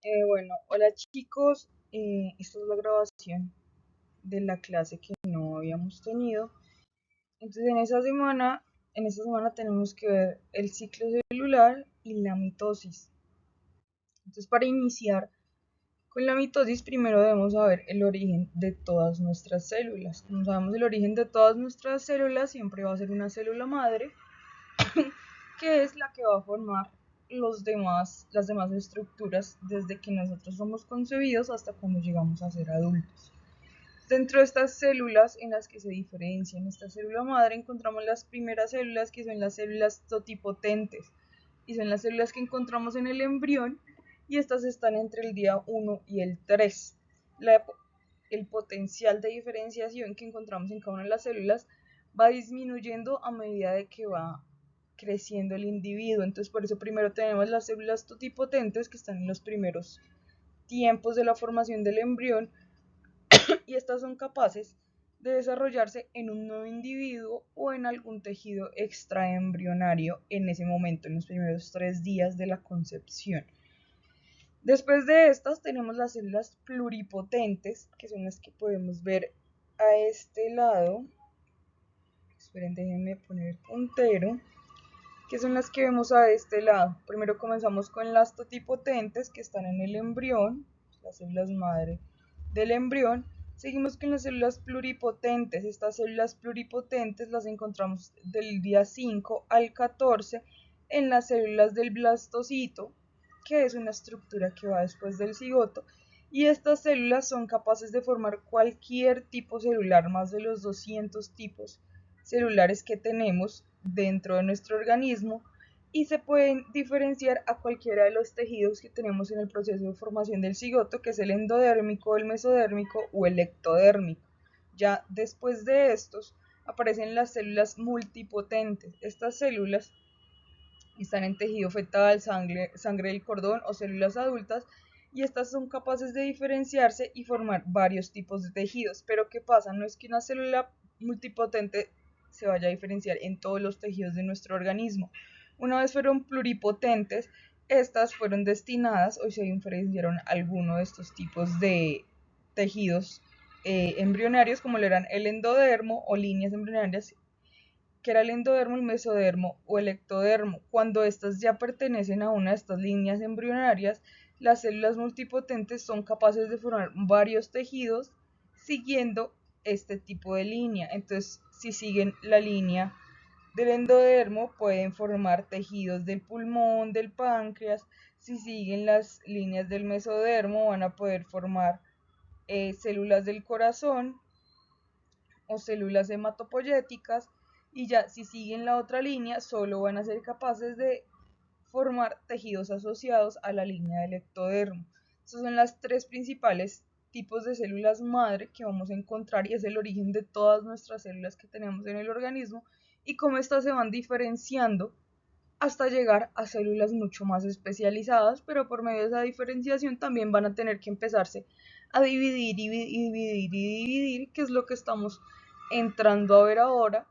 Bueno, hola chicos, esta es la grabación de la clase que no habíamos tenido. Entonces en esta semana tenemos que ver el ciclo celular y la mitosis. Entonces para iniciar con la mitosis primero debemos saber el origen de todas nuestras células. Como sabemos el origen de todas nuestras células siempre va a ser una célula madre que es la que va a formar las demás estructuras desde que nosotros somos concebidos hasta cuando llegamos a ser adultos. Dentro de estas células en las que se diferencian esta célula madre encontramos las primeras células que son las células totipotentes y son las células que encontramos en el embrión y estas están entre el día 1 y el 3. El potencial de diferenciación que encontramos en cada una de las células va disminuyendo a medida de que va creciendo el individuo. Entonces, por eso primero tenemos las células totipotentes que están en los primeros tiempos de la formación del embrión y estas son capaces de desarrollarse en un nuevo individuo o en algún tejido extraembrionario en ese momento, en los primeros 3 días de la concepción. Después de estas tenemos las células pluripotentes, que son las que podemos ver a este lado. Esperen, déjenme poner el puntero. Que son las que vemos a este lado. Primero comenzamos con las totipotentes que están en el embrión, las células madre del embrión. Seguimos con las células pluripotentes. Estas células pluripotentes las encontramos del día 5 al 14 en las células del blastocito, que es una estructura que va después del cigoto. Y estas células son capaces de formar cualquier tipo celular, más de los 200 tipos celulares que tenemos dentro de nuestro organismo y se pueden diferenciar a cualquiera de los tejidos que tenemos en el proceso de formación del cigoto, que es el endodérmico, el mesodérmico o el ectodérmico. Ya después de estos aparecen las células multipotentes. Estas células están en tejido fetal, sangre del cordón o células adultas y estas son capaces de diferenciarse y formar varios tipos de tejidos. Pero ¿qué pasa? No es que una célula multipotente se vaya a diferenciar en todos los tejidos de nuestro organismo. Una vez fueron pluripotentes, estas fueron destinadas o se diferenciaron algunos de estos tipos de tejidos embrionarios como lo eran el endodermo o líneas embrionarias que era el endodermo, el mesodermo o el ectodermo. Cuando estas ya pertenecen a una de estas líneas embrionarias, las células multipotentes son capaces de formar varios tejidos siguiendo este tipo de línea. Entonces, si siguen la línea del endodermo, pueden formar tejidos del pulmón, del páncreas. Si siguen las líneas del mesodermo, van a poder formar células del corazón o células hematopoyéticas y ya si siguen la otra línea solo van a ser capaces de formar tejidos asociados a la línea del ectodermo. Estos son las tres principales tipos de células madre que vamos a encontrar y es el origen de todas nuestras células que tenemos en el organismo y cómo estas se van diferenciando hasta llegar a células mucho más especializadas, pero por medio de esa diferenciación también van a tener que empezarse a dividir y dividir y dividir, que es lo que estamos entrando a ver ahora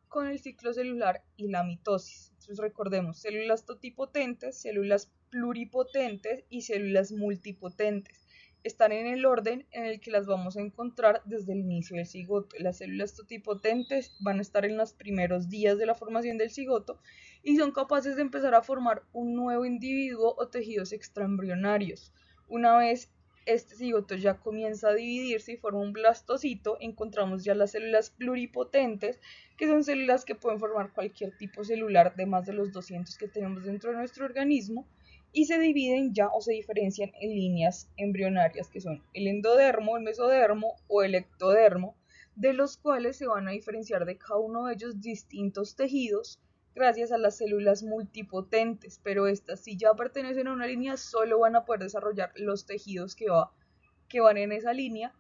con el ciclo celular y la mitosis. Entonces recordemos, células totipotentes, células pluripotentes y células multipotentes. Están en el orden en el que las vamos a encontrar desde el inicio del cigoto. Las células totipotentes van a estar en los primeros días de la formación del cigoto y son capaces de empezar a formar un nuevo individuo o tejidos extraembrionarios. Una vez este cigoto ya comienza a dividirse y forma un blastocito, encontramos ya las células pluripotentes, que son células que pueden formar cualquier tipo celular de más de los 200 que tenemos dentro de nuestro organismo y se dividen ya o se diferencian en líneas embrionarias que son el endodermo, el mesodermo o el ectodermo, de los cuales se van a diferenciar de cada uno de ellos distintos tejidos gracias a las células multipotentes, pero estas si ya pertenecen a una línea solo van a poder desarrollar los tejidos que van en esa línea,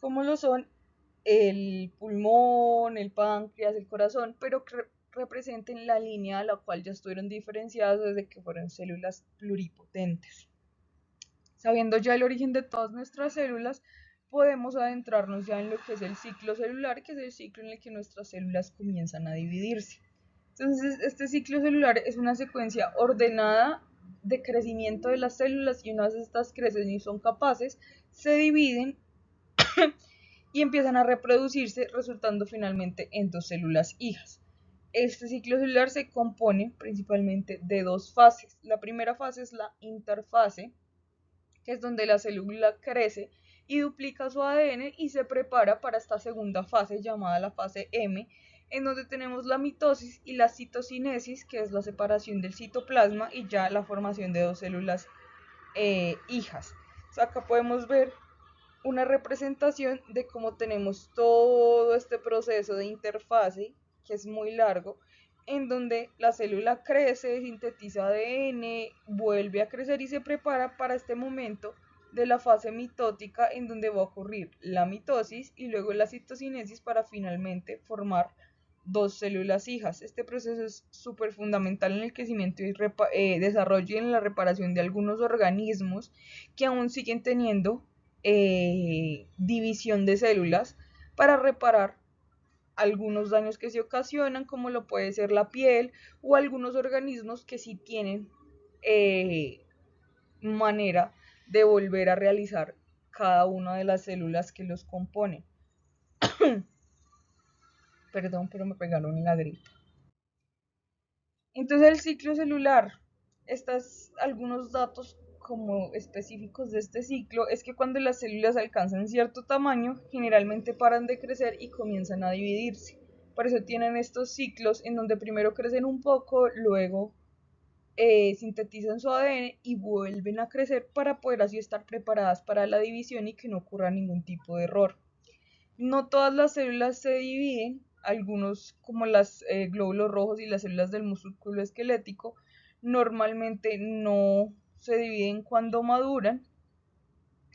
como lo son el pulmón, el páncreas, el corazón, pero que representen la línea a la cual ya estuvieron diferenciadas desde que fueron células pluripotentes. Sabiendo ya el origen de todas nuestras células, podemos adentrarnos ya en lo que es el ciclo celular, que es el ciclo en el que nuestras células comienzan a dividirse. Entonces, este ciclo celular es una secuencia ordenada de crecimiento de las células, y una vez estas crecen y son capaces, se dividen y empiezan a reproducirse, resultando finalmente en dos células hijas. Este ciclo celular se compone principalmente de dos fases. La primera fase es la interfase, que es donde la célula crece y duplica su ADN y se prepara para esta segunda fase llamada la fase M, en donde tenemos la mitosis y la citocinesis, que es la separación del citoplasma y ya la formación de dos células hijas. O sea, acá podemos ver una representación de cómo tenemos todo este proceso de interfase, que es muy largo, en donde la célula crece, sintetiza ADN, vuelve a crecer y se prepara para este momento de la fase mitótica, en donde va a ocurrir la mitosis y luego la citocinesis para finalmente formar dos células hijas. Este proceso es súper fundamental en el crecimiento y desarrollo y en la reparación de algunos organismos que aún siguen teniendo división de células para reparar algunos daños que se ocasionan, como lo puede ser la piel, o algunos organismos que sí tienen manera de volver a realizar cada una de las células que los componen. Perdón, pero me pegaron en la gripe. Entonces el ciclo celular, estos algunos datos como específicos de este ciclo, es que cuando las células alcanzan cierto tamaño, generalmente paran de crecer y comienzan a dividirse. Por eso tienen estos ciclos en donde primero crecen un poco, luego sintetizan su ADN y vuelven a crecer para poder así estar preparadas para la división y que no ocurra ningún tipo de error. No todas las células se dividen, algunos como los glóbulos rojos y las células del músculo esquelético normalmente no se dividen cuando maduran,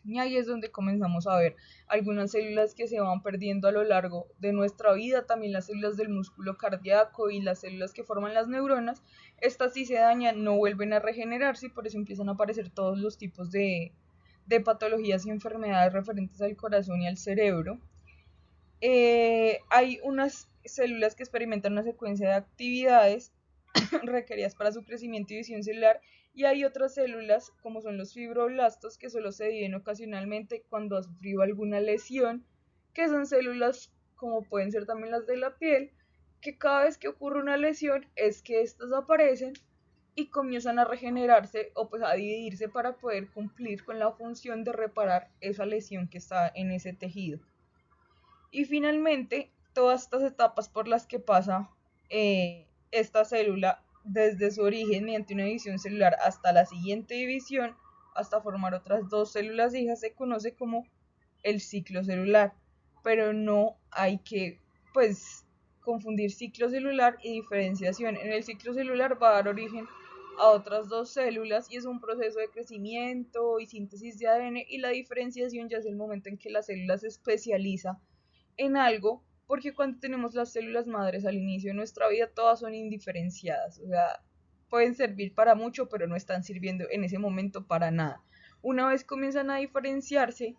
y ahí es donde comenzamos a ver algunas células que se van perdiendo a lo largo de nuestra vida, también las células del músculo cardíaco y las células que forman las neuronas. Estas si se dañan no vuelven a regenerarse y por eso empiezan a aparecer todos los tipos patologías y enfermedades referentes al corazón y al cerebro. Hay unas células que experimentan una secuencia de actividades requeridas para su crecimiento y división celular, y hay otras células como son los fibroblastos que solo se dividen ocasionalmente cuando ha sufrido alguna lesión, que son células como pueden ser también las de la piel, que cada vez que ocurre una lesión es que estas aparecen y comienzan a regenerarse o pues a dividirse para poder cumplir con la función de reparar esa lesión que está en ese tejido. Y finalmente, todas estas etapas por las que pasa esta célula desde su origen mediante una división celular hasta la siguiente división, hasta formar otras dos células hijas, se conoce como el ciclo celular. Pero no hay que, pues, confundir ciclo celular y diferenciación. En el ciclo celular va a dar origen a otras dos células y es un proceso de crecimiento y síntesis de ADN, y la diferenciación ya es el momento en que la célula se especializa en algo, porque cuando tenemos las células madres al inicio de nuestra vida, todas son indiferenciadas, o sea, pueden servir para mucho, pero no están sirviendo en ese momento para nada. Una vez comienzan a diferenciarse,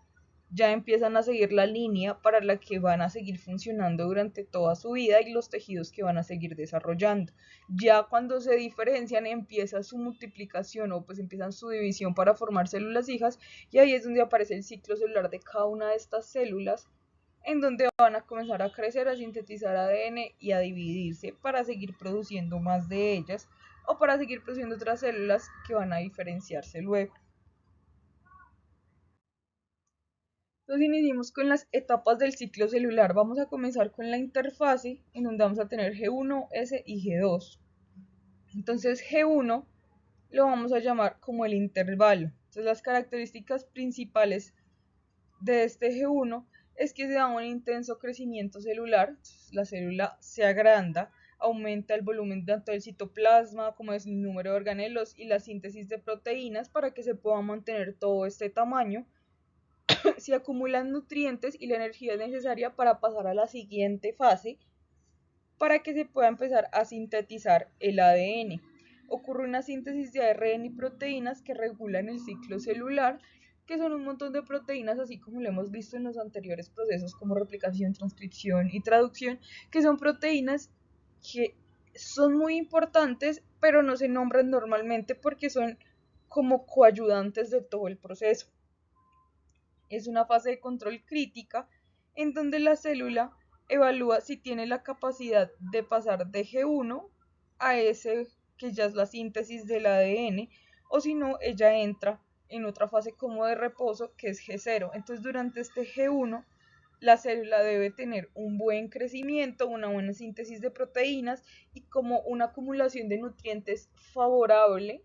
ya empiezan a seguir la línea para la que van a seguir funcionando durante toda su vida y los tejidos que van a seguir desarrollando. Ya cuando se diferencian empieza su multiplicación o pues empiezan su división para formar células hijas, y ahí es donde aparece el ciclo celular de cada una de estas células, en donde van a comenzar a crecer, a sintetizar ADN y a dividirse para seguir produciendo más de ellas o para seguir produciendo otras células que van a diferenciarse luego. Entonces iniciamos con las etapas del ciclo celular. Vamos a comenzar con la interfase, en donde vamos a tener G1, S y G2. Entonces G1 lo vamos a llamar como el intervalo. Entonces las características principales de este G1 es que se da un intenso crecimiento celular, la célula se agranda, aumenta el volumen tanto del citoplasma como el número de organelos y la síntesis de proteínas para que se pueda mantener todo este tamaño. Se acumulan nutrientes y la energía necesaria para pasar a la siguiente fase, para que se pueda empezar a sintetizar el ADN. Ocurre una síntesis de ARN y proteínas que regulan el ciclo celular, que son un montón de proteínas, así como lo hemos visto en los anteriores procesos como replicación, transcripción y traducción, que son proteínas que son muy importantes, pero no se nombran normalmente porque son como coayudantes de todo el proceso. Es una fase de control crítica en donde la célula evalúa si tiene la capacidad de pasar de G1 a S, que ya es la síntesis del ADN, o si no, ella entra en otra fase como de reposo, que es G0. Entonces, durante este G1, la célula debe tener un buen crecimiento, una buena síntesis de proteínas y como una acumulación de nutrientes favorable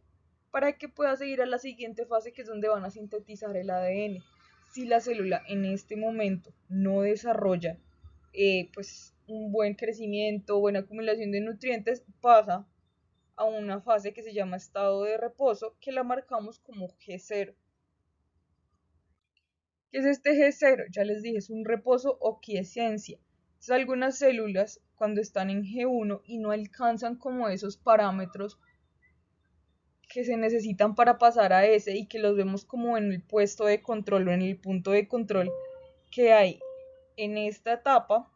para que pueda seguir a la siguiente fase, que es donde van a sintetizar el ADN. Si la célula en este momento no desarrolla pues un buen crecimiento, buena acumulación de nutrientes, pasa a una fase que se llama estado de reposo, que la marcamos como G0. ¿Qué es este G0? Ya les dije, es un reposo o quiescencia. Entonces, algunas células, cuando están en G1 y no alcanzan como esos parámetros que se necesitan para pasar a S y que los vemos como en el puesto de control o en el punto de control que hay en esta etapa,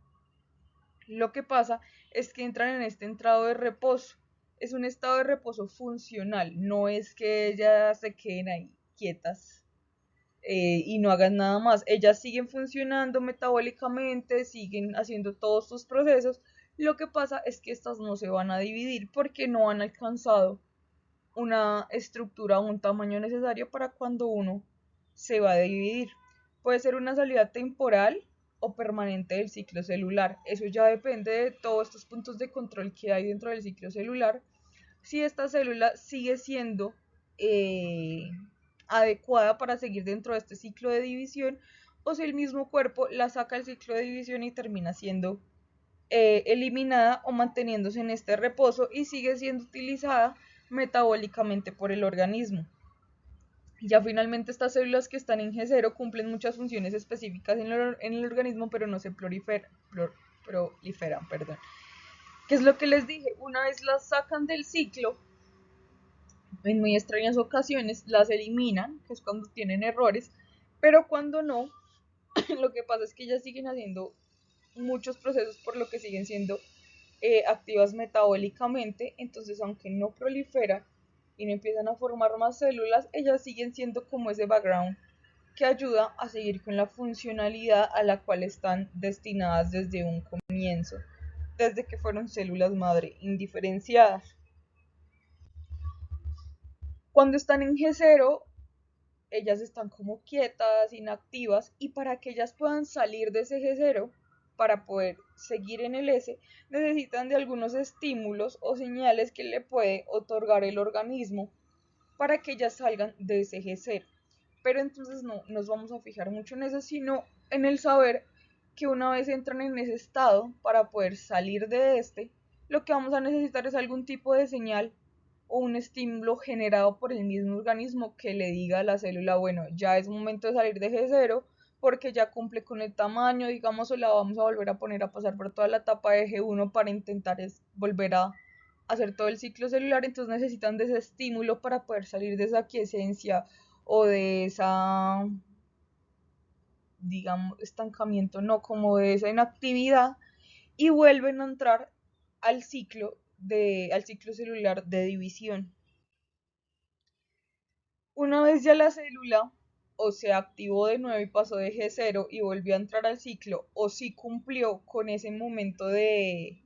lo que pasa es que entran en este estado de reposo. Es un estado de reposo funcional, no es que ellas se queden ahí quietas y no hagan nada más. Ellas siguen funcionando metabólicamente, siguen haciendo todos estos procesos. Lo que pasa es que estas no se van a dividir porque no han alcanzado una estructura o un tamaño necesario para cuando uno se va a dividir. Puede ser una salida temporal o permanente del ciclo celular. Eso ya depende de todos estos puntos de control que hay dentro del ciclo celular. Si esta célula sigue siendo eh, adecuada para seguir dentro de este ciclo de división o si el mismo cuerpo la saca del ciclo de división y termina siendo eliminada o manteniéndose en este reposo y sigue siendo utilizada metabólicamente por el organismo. Ya finalmente estas células que están en G0 cumplen muchas funciones específicas en el organismo, pero no se proliferan. ¿Qué es lo que les dije? Una vez las sacan del ciclo, en muy extrañas ocasiones las eliminan, que es cuando tienen errores, pero cuando no, lo que pasa es que ellas siguen haciendo muchos procesos por lo que siguen siendo activas metabólicamente, entonces aunque no proliferan y no empiezan a formar más células, ellas siguen siendo como ese background que ayuda a seguir con la funcionalidad a la cual están destinadas desde un comienzo, desde que fueron células madre indiferenciadas. Cuando están en G0, ellas están como quietas, inactivas, y para que ellas puedan salir de ese G0, para poder seguir en el S, necesitan de algunos estímulos o señales que le puede otorgar el organismo para que ellas salgan de ese G0. Pero entonces no nos vamos a fijar mucho en eso, sino en el saber que una vez entran en ese estado, para poder salir de este, lo que vamos a necesitar es algún tipo de señal o un estímulo generado por el mismo organismo que le diga a la célula, bueno, ya es momento de salir de G0 porque ya cumple con el tamaño, digamos, o la vamos a volver a poner a pasar por toda la etapa de G1 para intentar volver a hacer todo el ciclo celular, entonces necesitan de ese estímulo para poder salir de esa quiesencia o de esa, digamos, estancamiento, no, como de esa inactividad y vuelven a entrar al ciclo celular de división. Una vez ya la célula o se activó de nuevo y pasó de G0 y volvió a entrar al ciclo, o si cumplió con ese momento de,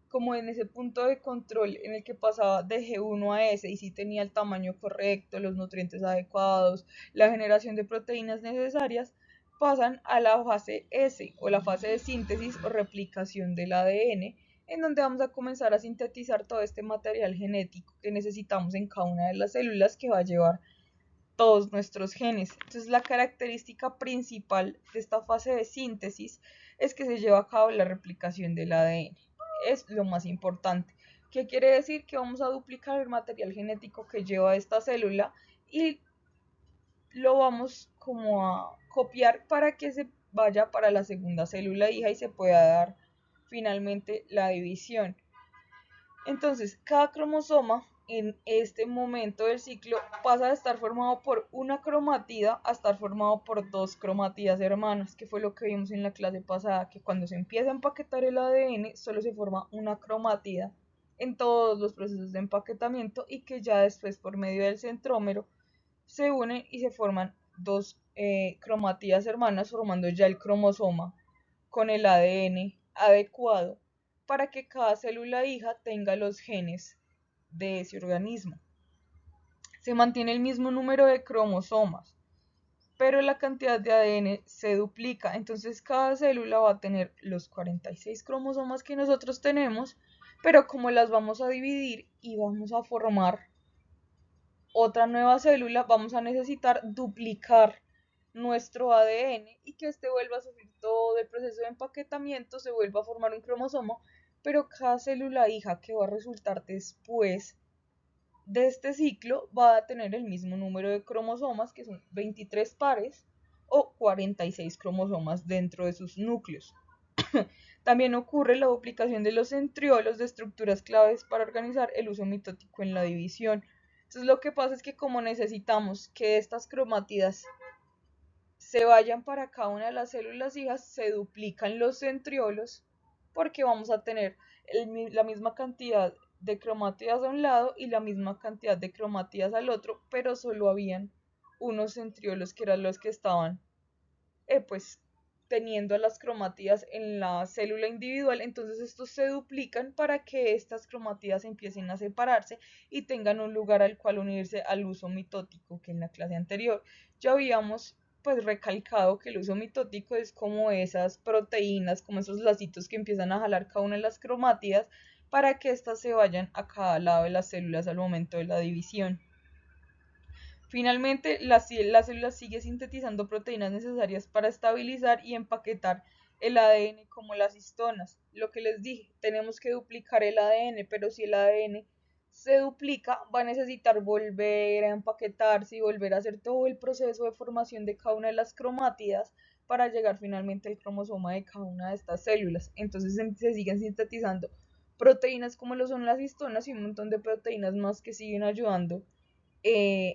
como en ese punto de control en el que pasaba de G1 a S y si tenía el tamaño correcto, los nutrientes adecuados, la generación de proteínas necesarias, pasan a la fase S o la fase de síntesis o replicación del ADN, en donde vamos a comenzar a sintetizar todo este material genético que necesitamos en cada una de las células que va a llevar todos nuestros genes. Entonces la característica principal de esta fase de síntesis es que se lleva a cabo la replicación del ADN. Es lo más importante. ¿Qué quiere decir? Que vamos a duplicar el material genético que lleva esta célula y lo vamos como a copiar para que se vaya para la segunda célula hija y se pueda dar finalmente la división. Entonces, cada cromosoma en este momento del ciclo pasa de estar formado por una cromatida a estar formado por dos cromátidas hermanas, que fue lo que vimos en la clase pasada, que cuando se empieza a empaquetar el ADN solo se forma una cromatida en todos los procesos de empaquetamiento y que ya después por medio del centrómero se unen y se forman dos cromatías hermanas formando ya el cromosoma con el ADN adecuado para que cada célula hija tenga los genes de ese organismo. Se mantiene el mismo número de cromosomas, pero la cantidad de ADN se duplica. Entonces cada célula va a tener los 46 cromosomas que nosotros tenemos, pero como las vamos a dividir y vamos a formar otra nueva célula, vamos a necesitar duplicar nuestro ADN y que este vuelva a sufrir todo el proceso de empaquetamiento, se vuelva a formar un cromosoma, pero cada célula hija que va a resultar después de este ciclo va a tener el mismo número de cromosomas, que son 23 pares o 46 cromosomas dentro de sus núcleos. También ocurre la duplicación de los centriolos de estructuras claves para organizar el uso mitótico en la división. Entonces lo que pasa es que como necesitamos que estas cromátidas se vayan para cada una de las células hijas, se duplican los centriolos porque vamos a tener la misma cantidad de cromátidas a un lado y la misma cantidad de cromátidas al otro, pero solo habían unos centriolos que eran los que estaban pues teniendo las cromátidas en la célula individual, entonces estos se duplican para que estas cromátidas empiecen a separarse y tengan un lugar al cual unirse al uso mitótico, que en la clase anterior ya habíamos pues recalcado que el uso mitótico es como esas proteínas, como esos lacitos que empiezan a jalar cada una de las cromátidas para que éstas se vayan a cada lado de las células al momento de la división. Finalmente, la célula sigue sintetizando proteínas necesarias para estabilizar y empaquetar el ADN como las histonas. Lo que les dije, tenemos que duplicar el ADN, pero si el ADN se duplica, va a necesitar volver a empaquetarse y volver a hacer todo el proceso de formación de cada una de las cromátidas para llegar finalmente al cromosoma de cada una de estas células. Entonces se siguen sintetizando proteínas como lo son las histonas y un montón de proteínas más que siguen ayudando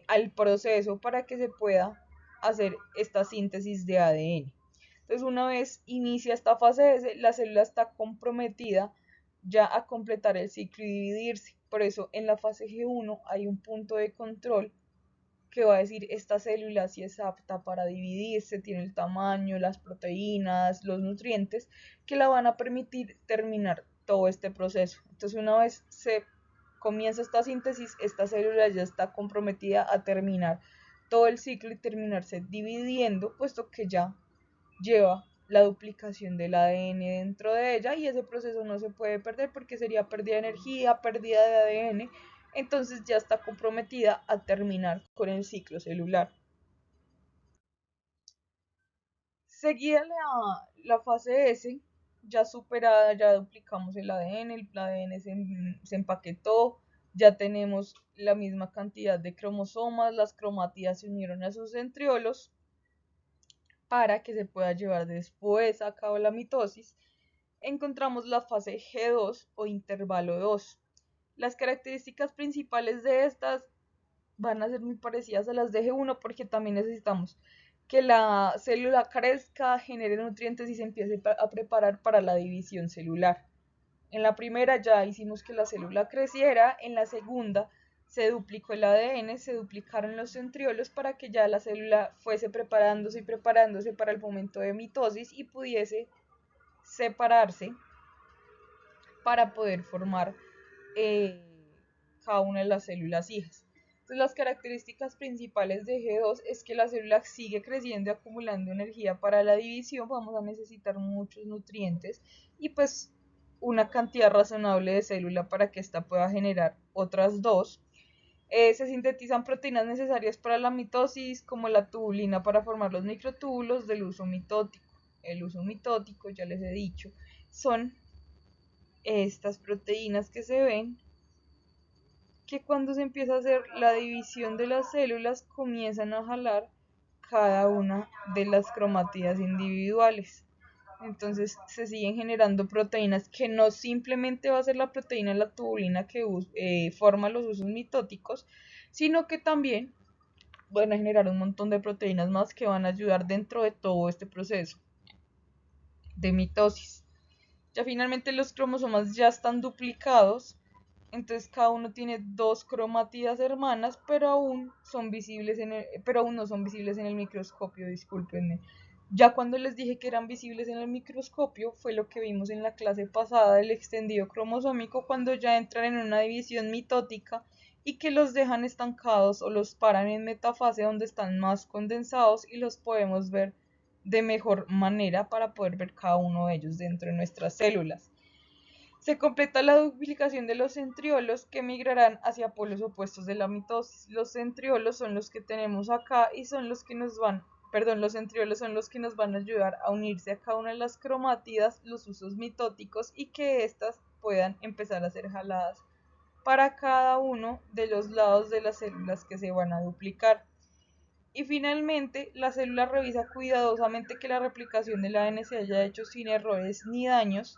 al proceso para que se pueda hacer esta síntesis de ADN. Entonces, una vez inicia esta fase S, la célula está comprometida ya a completar el ciclo y dividirse. Por eso, en la fase G1 hay un punto de control que va a decir esta célula si es apta para dividirse, tiene el tamaño, las proteínas, los nutrientes que la van a permitir terminar todo este proceso. Entonces, una vez se comienza esta síntesis, esta célula ya está comprometida a terminar todo el ciclo y terminarse dividiendo, puesto que ya lleva la duplicación del ADN dentro de ella y ese proceso no se puede perder porque sería pérdida de energía, pérdida de ADN, entonces ya está comprometida a terminar con el ciclo celular. Seguida la fase S, ya superada, ya duplicamos el ADN se empaquetó, ya tenemos la misma cantidad de cromosomas, las cromátidas se unieron a sus centriolos para que se pueda llevar después a cabo la mitosis. Encontramos la fase G2 o intervalo 2. Las características principales de estas van a ser muy parecidas a las de G1 porque también necesitamos que la célula crezca, genere nutrientes y se empiece a preparar para la división celular. En la primera ya hicimos que la célula creciera, en la segunda se duplicó el ADN, se duplicaron los centriolos para que ya la célula fuese preparándose y preparándose para el momento de mitosis y pudiese separarse para poder formar cada una de las células hijas. Entonces, las características principales de G2 es que la célula sigue creciendo y acumulando energía para la división, vamos a necesitar muchos nutrientes y pues una cantidad razonable de célula para que ésta pueda generar otras dos. Se sintetizan proteínas necesarias para la mitosis, como la tubulina para formar los microtúbulos del uso mitótico. El uso mitótico, ya les he dicho, son estas proteínas que se ven que cuando se empieza a hacer la división de las células comienzan a jalar cada una de las cromátidas individuales. Entonces se siguen generando proteínas que no simplemente va a ser la proteína la tubulina que forma los usos mitóticos, sino que también van a generar un montón de proteínas más que van a ayudar dentro de todo este proceso de mitosis. Ya finalmente los cromosomas ya están duplicados Entonces cada uno tiene dos cromátidas hermanas, pero aún no son visibles en el microscopio, discúlpenme. Ya cuando les dije que eran visibles en el microscopio, fue lo que vimos en la clase pasada del extendido cromosómico, cuando ya entran en una división mitótica y que los dejan estancados o los paran en metafase donde están más condensados y los podemos ver de mejor manera para poder ver cada uno de ellos dentro de nuestras células. Se completa la duplicación de los centriolos que migrarán hacia polos opuestos de la mitosis. Los centriolos son los que tenemos acá y son los que los centriolos son los que nos van a ayudar a unirse a cada una de las cromátidas, los usos mitóticos y que éstas puedan empezar a ser jaladas para cada uno de los lados de las células que se van a duplicar. Y finalmente, la célula revisa cuidadosamente que la replicación del ADN se haya hecho sin errores ni daños.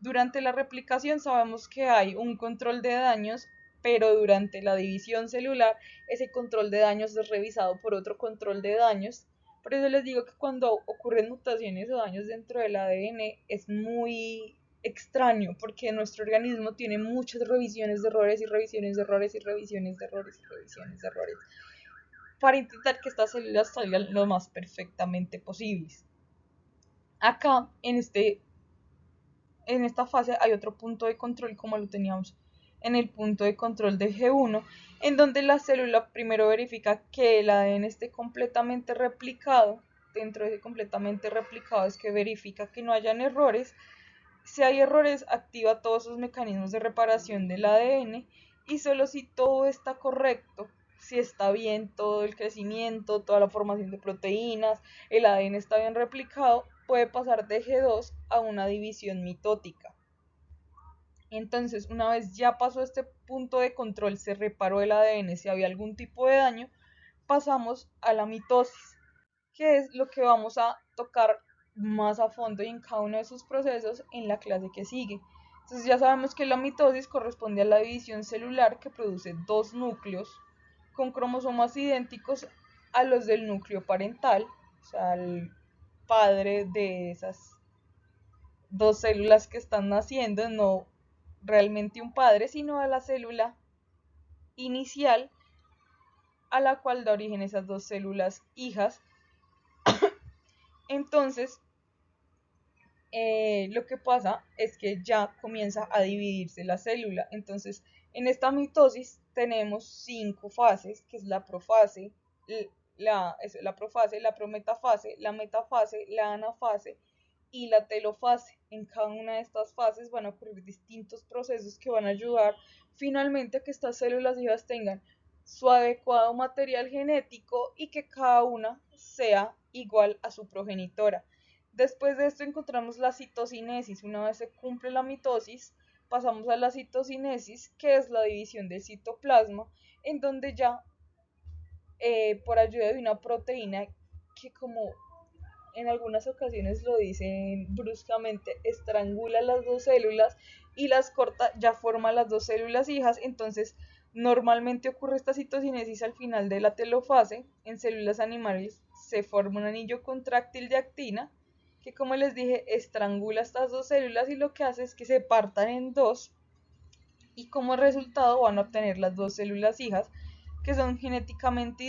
Durante la replicación sabemos que hay un control de daños, pero durante la división celular ese control de daños es revisado por otro control de daños. Por eso les digo que cuando ocurren mutaciones o daños dentro del ADN es muy extraño porque nuestro organismo tiene muchas revisiones de errores y revisiones de errores y revisiones de errores y revisiones de errores para intentar que estas células salgan lo más perfectamente posibles. Acá en esta fase hay otro punto de control como lo teníamos en el punto de control de G1, en donde la célula primero verifica que el ADN esté completamente replicado. Dentro de ese completamente replicado es que verifica que no hayan errores. Si hay errores, activa todos sus mecanismos de reparación del ADN y solo si todo está correcto, si está bien todo el crecimiento, toda la formación de proteínas, el ADN está bien replicado, puede pasar de G2 a una división mitótica. Entonces, una vez ya pasó este punto de control, se reparó el ADN si había algún tipo de daño, pasamos a la mitosis, que es lo que vamos a tocar más a fondo y en cada uno de sus procesos en la clase que sigue. Entonces ya sabemos que la mitosis corresponde a la división celular que produce dos núcleos con cromosomas idénticos a los del núcleo parental, o sea, el padre de esas dos células que están naciendo, no realmente un padre, sino a la célula inicial a la cual da origen esas dos células hijas. Entonces, lo que pasa es que ya comienza a dividirse la célula. Entonces, en esta mitosis tenemos 5 fases, que es la profase, la prometafase, la metafase, la anafase y la telofase. En cada una de estas fases van a ocurrir distintos procesos que van a ayudar finalmente a que estas células hijas tengan su adecuado material genético y que cada una sea igual a su progenitora. Después de esto encontramos la citocinesis. Una vez se cumple la mitosis, pasamos a la citocinesis, que es la división del citoplasma, en donde ya por ayuda de una proteína que, como en algunas ocasiones lo dicen bruscamente, estrangula las dos células y las corta, ya forma las dos células hijas. Entonces normalmente ocurre esta citocinesis al final de la telofase. En células animales se forma un anillo contráctil de actina que, como les dije, estrangula estas dos células y lo que hace es que se partan en dos y como resultado van a obtener las dos células hijas que son genéticamente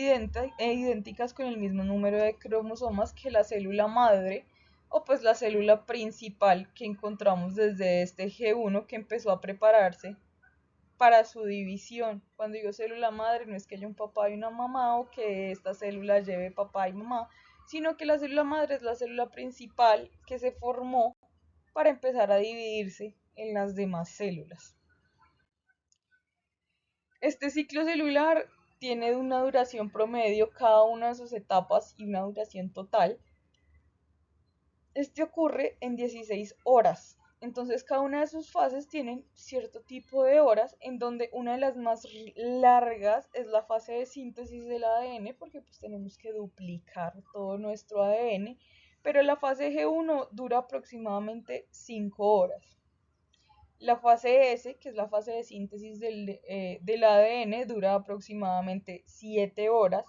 idénticas con el mismo número de cromosomas que la célula madre o pues la célula principal que encontramos desde este G1 que empezó a prepararse para su división. Cuando digo célula madre no es que haya un papá y una mamá o que esta célula lleve papá y mamá, sino que la célula madre es la célula principal que se formó para empezar a dividirse en las demás células. Este ciclo celular tiene una duración promedio cada una de sus etapas y una duración total. Este ocurre en 16 horas. Entonces cada una de sus fases tienen cierto tipo de horas, en donde una de las más largas es la fase de síntesis del ADN, porque pues tenemos que duplicar todo nuestro ADN, pero la fase G1 dura aproximadamente 5 horas. La fase S, que es la fase de síntesis del ADN, dura aproximadamente 7 horas.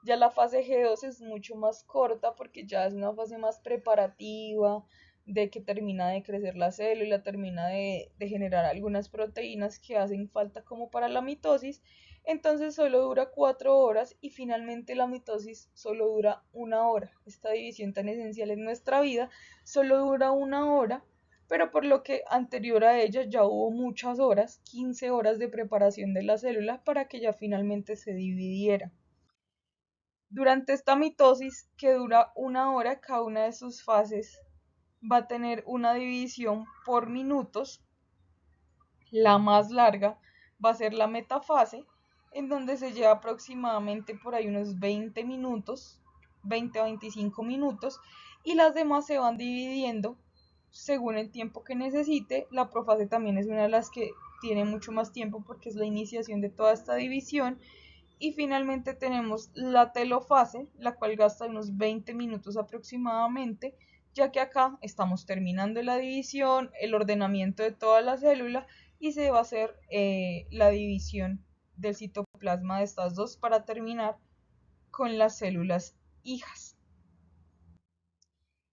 Ya la fase G2 es mucho más corta porque ya es una fase más preparativa, de que termina de crecer la célula, termina de generar algunas proteínas que hacen falta como para la mitosis. Entonces solo dura 4 horas y finalmente la mitosis solo dura 1 hora. Esta división tan esencial en nuestra vida solo dura 1 hora, pero por lo que anterior a ella ya hubo muchas horas, 15 horas de preparación de la célula para que ya finalmente se dividiera. Durante esta mitosis, que dura 1 hora, cada una de sus fases va a tener una división por minutos. La más larga va a ser la metafase, en donde se lleva aproximadamente por ahí unos 20 minutos, 20 a 25 minutos, y las demás se van dividiendo según el tiempo que necesite. La profase también es una de las que tiene mucho más tiempo porque es la iniciación de toda esta división. Y finalmente tenemos la telofase, la cual gasta unos 20 minutos aproximadamente, ya que acá estamos terminando la división, el ordenamiento de toda la célula y se va a hacer la división del citoplasma de estas dos para terminar con las células hijas.